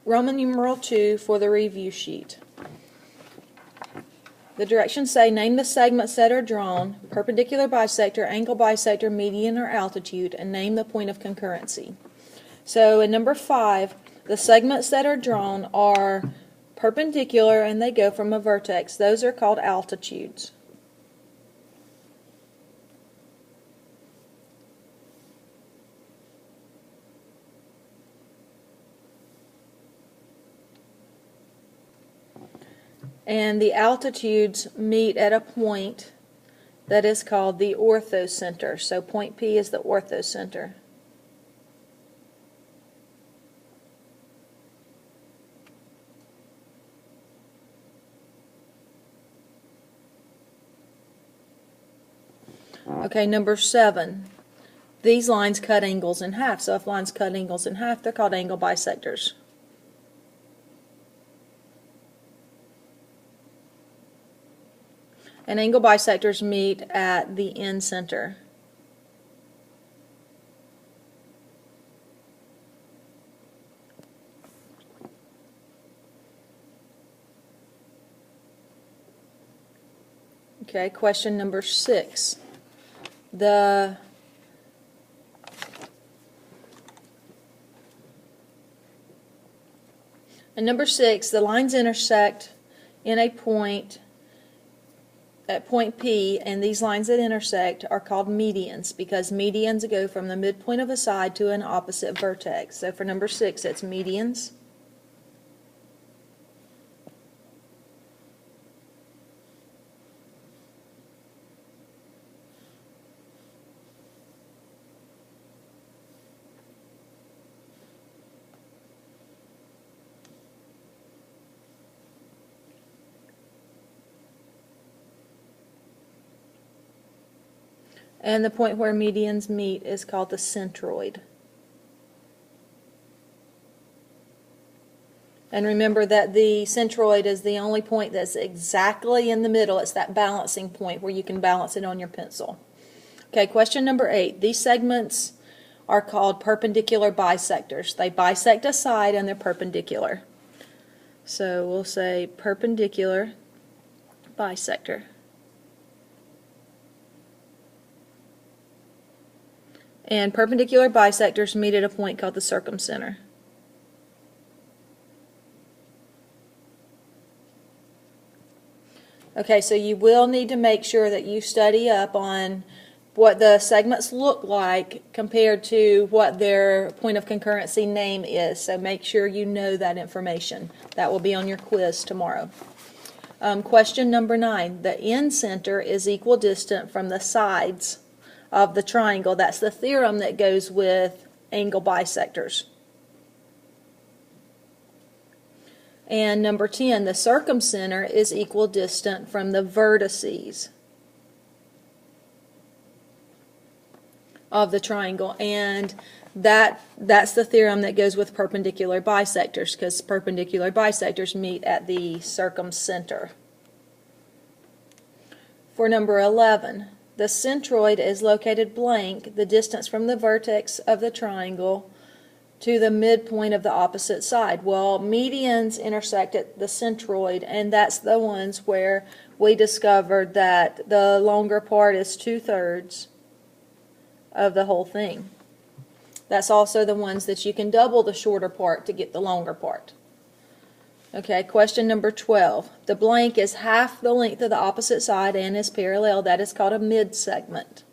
Roman numeral 2 for the review sheet. The directions say name the segments that are drawn, perpendicular bisector, angle bisector, median, or altitude, and name the point of concurrency. So in number 5, the segments that are drawn are perpendicular and they go from a vertex. Those are called altitudes. And the altitudes meet at a point that is called the orthocenter. So point P is the orthocenter. Okay, number 7. These lines cut angles in half. So if lines cut angles in half, they're called angle bisectors. And angle bisectors meet at the end center. Okay, question number 6. In number 6, the lines intersect in a point at point P, and these lines that intersect are called medians because medians go from the midpoint of a side to an opposite vertex. So for number 6, it's medians. And the point where medians meet is called the centroid. And remember that the centroid is the only point that's exactly in the middle. It's that balancing point where you can balance it on your pencil. Okay, question number 8. These segments are called perpendicular bisectors. They bisect a side and they're perpendicular. So we'll say perpendicular bisector. And perpendicular bisectors meet at a point called the circumcenter. Okay, so you will need to make sure that you study up on what the segments look like compared to what their point of concurrency name is. So make sure you know that information. That will be on your quiz tomorrow. Question number 9. The end center is equidistant from the sides of the triangle. That's the theorem that goes with angle bisectors. And number 10, the circumcenter is equidistant from the vertices of the triangle. And that's the theorem that goes with perpendicular bisectors because perpendicular bisectors meet at the circumcenter. For number 11, the centroid is located blank, the distance from the vertex of the triangle to the midpoint of the opposite side. Well, medians intersect at the centroid, and that's the ones where we discovered that the longer part is 2/3 of the whole thing. That's also the ones that you can double the shorter part to get the longer part. Okay, question number 12. The blank is half the length of the opposite side and is parallel. That is called a mid-segment.